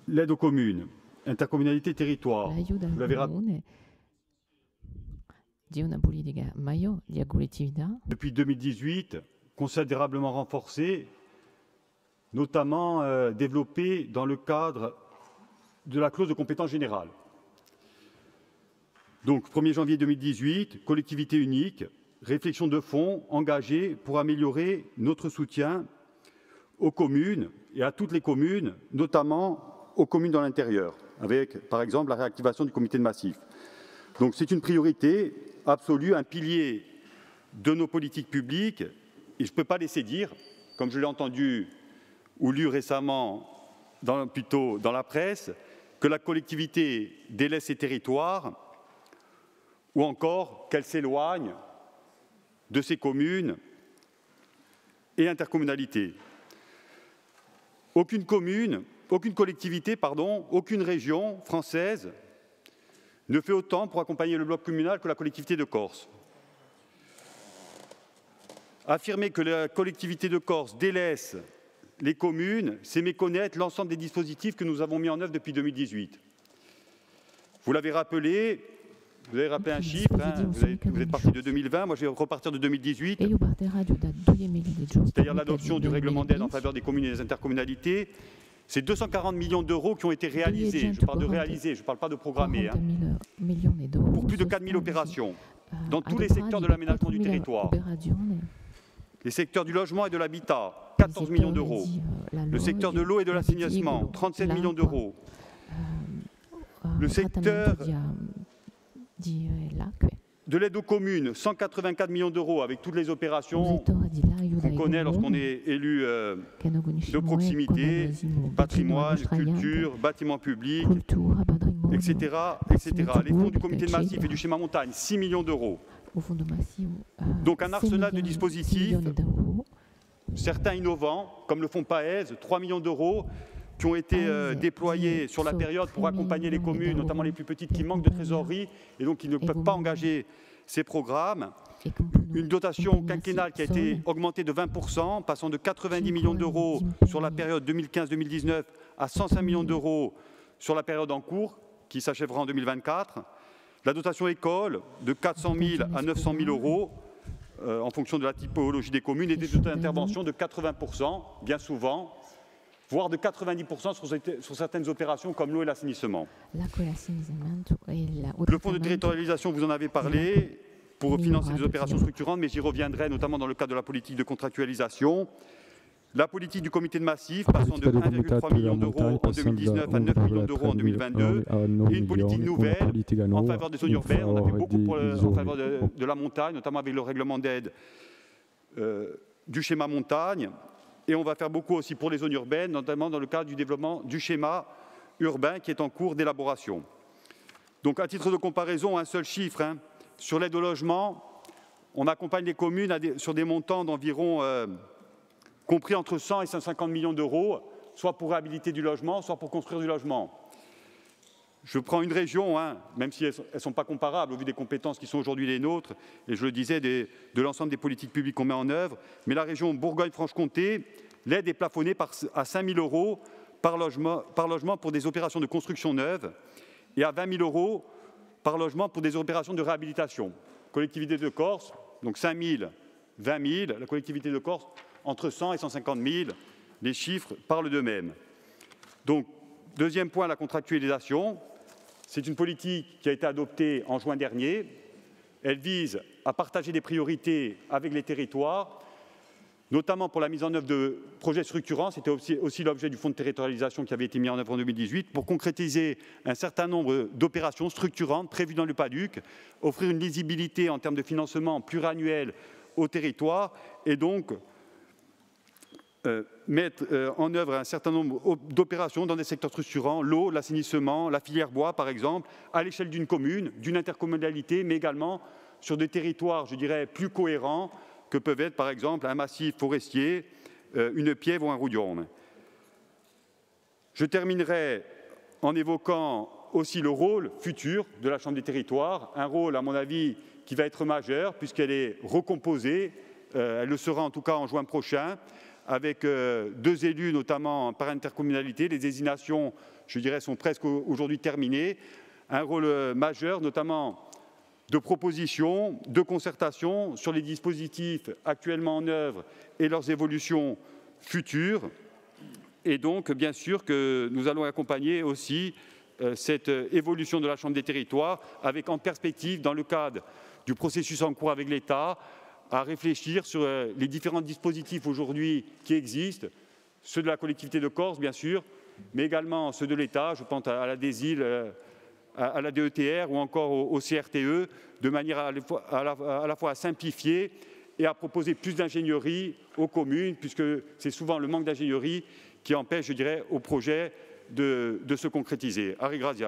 L'aide aux communes, intercommunalité, territoire. Vous l'avez rappelé. Di una politica maggiore di collettività. Depuis 2018, considérablement renforcée, notamment développée dans le cadre de la clause de compétence générale. Donc, 1er janvier 2018, collectivité unique, réflexion de fond engagée pour améliorer notre soutien aux communes et à toutes les communes, notamment aux communes dans l'intérieur, avec, par exemple, la réactivation du comité de massif. Donc, c'est une priorité absolue, un pilier de nos politiques publiques, et je ne peux pas laisser dire, comme je l'ai entendu ou lu récemment, plutôt dans la presse, que la collectivité délaisse ses territoires ou encore qu'elle s'éloigne de ses communes et intercommunalités. Aucune collectivité, aucune région française ne fait autant pour accompagner le bloc communal que la collectivité de Corse. Affirmer que la collectivité de Corse délaisse les communes, c'est méconnaître l'ensemble des dispositifs que nous avons mis en œuvre depuis 2018. Vous l'avez rappelé, vous avez rappelé un chiffre, vous êtes parti de 2020, moi je vais repartir de 2018, c'est-à-dire l'adoption du règlement d'aide en faveur des communes et des intercommunalités. C'est 240 millions d'euros qui ont été réalisés, je parle de réaliser, je ne parle pas de programmer, pour plus de 4 000 opérations, dans tous les secteurs de l'aménagement du territoire. Les secteurs du logement et de l'habitat, 14 millions d'euros. Le secteur de l'eau et de l'assainissement, 37 millions d'euros. Le secteur de l'aide aux communes, 184 millions d'euros avec toutes les opérations qu'on connaît lorsqu'on est élu de proximité, patrimoine, culture, bâtiments publics, etc., etc. Les fonds du comité de massif et du schéma montagne, 6 millions d'euros. Donc un arsenal de dispositifs, certains innovants, comme le fonds PAES, 3 millions d'euros, qui ont été déployés sur la période pour accompagner les communes, notamment les plus petites, qui manquent de trésorerie et donc qui ne peuvent pas engager ces programmes. Une dotation quinquennale qui a été augmentée de 20%, passant de 90 millions d'euros sur la période 2015-2019 à 105 millions d'euros sur la période en cours, qui s'achèvera en 2024. La dotation école de 400 000 à 900 000 euros, en fonction de la typologie des communes, et des taux d'intervention de 80%, bien souvent, voire de 90% sur certaines opérations comme l'eau et l'assainissement. Le fonds de territorialisation, vous en avez parlé, pour financer des opérations structurantes, mais j'y reviendrai notamment dans le cadre de la politique de contractualisation. La politique du comité de massif, passant de 1,3 million d'euros en 2019 à 9 millions d'euros en 2022, et une politique nouvelle en faveur des zones urbaines. On a fait beaucoup en faveur de la montagne, notamment avec le règlement d'aide du schéma montagne. Et on va faire beaucoup aussi pour les zones urbaines, notamment dans le cadre du développement du schéma urbain qui est en cours d'élaboration. Donc, à titre de comparaison, un seul chiffre, sur l'aide au logement, on accompagne les communes sur des montants d'environ, compris entre 100 et 150 millions d'euros, soit pour réhabiliter du logement, soit pour construire du logement. Je prends une région, même si elles ne sont pas comparables au vu des compétences qui sont aujourd'hui les nôtres, et je le disais, de l'ensemble des politiques publiques qu'on met en œuvre, mais la région Bourgogne-Franche-Comté, l'aide est plafonnée à 5 000 euros par logement pour des opérations de construction neuve et à 20 000 euros par logement pour des opérations de réhabilitation. Collectivité de Corse, donc 5 000, 20 000, la collectivité de Corse, entre 100 et 150 000, les chiffres parlent d'eux-mêmes. Donc, deuxième point, la contractualisation. C'est une politique qui a été adoptée en juin dernier. Elle vise à partager des priorités avec les territoires, notamment pour la mise en œuvre de projets structurants. C'était aussi l'objet du fonds de territorialisation qui avait été mis en œuvre en 2018, pour concrétiser un certain nombre d'opérations structurantes prévues dans le PADUC, offrir une lisibilité en termes de financement pluriannuel aux territoires et donc mettre en œuvre un certain nombre d'opérations dans des secteurs structurants, l'eau, l'assainissement, la filière bois par exemple, à l'échelle d'une commune, d'une intercommunalité, mais également sur des territoires, je dirais, plus cohérents que peuvent être par exemple un massif forestier, une piève ou un rouillon. Je terminerai en évoquant aussi le rôle futur de la Chambre des territoires, un rôle à mon avis qui va être majeur puisqu'elle est recomposée, elle le sera en tout cas en juin prochain, avec 2 élus, notamment par intercommunalité. Les désignations, je dirais, sont presque aujourd'hui terminées. Un rôle majeur, notamment de proposition, de concertation sur les dispositifs actuellement en œuvre et leurs évolutions futures. Et donc, bien sûr, que nous allons accompagner aussi cette évolution de la Chambre des territoires avec en perspective, dans le cadre du processus en cours avec l'État, à réfléchir sur les différents dispositifs aujourd'hui qui existent, ceux de la collectivité de Corse, bien sûr, mais également ceux de l'État, je pense à la DESIL, à la DETR ou encore au CRTE, de manière à la fois à simplifier et à proposer plus d'ingénierie aux communes, puisque c'est souvent le manque d'ingénierie qui empêche, je dirais, au projet de se concrétiser. Ari Graziai.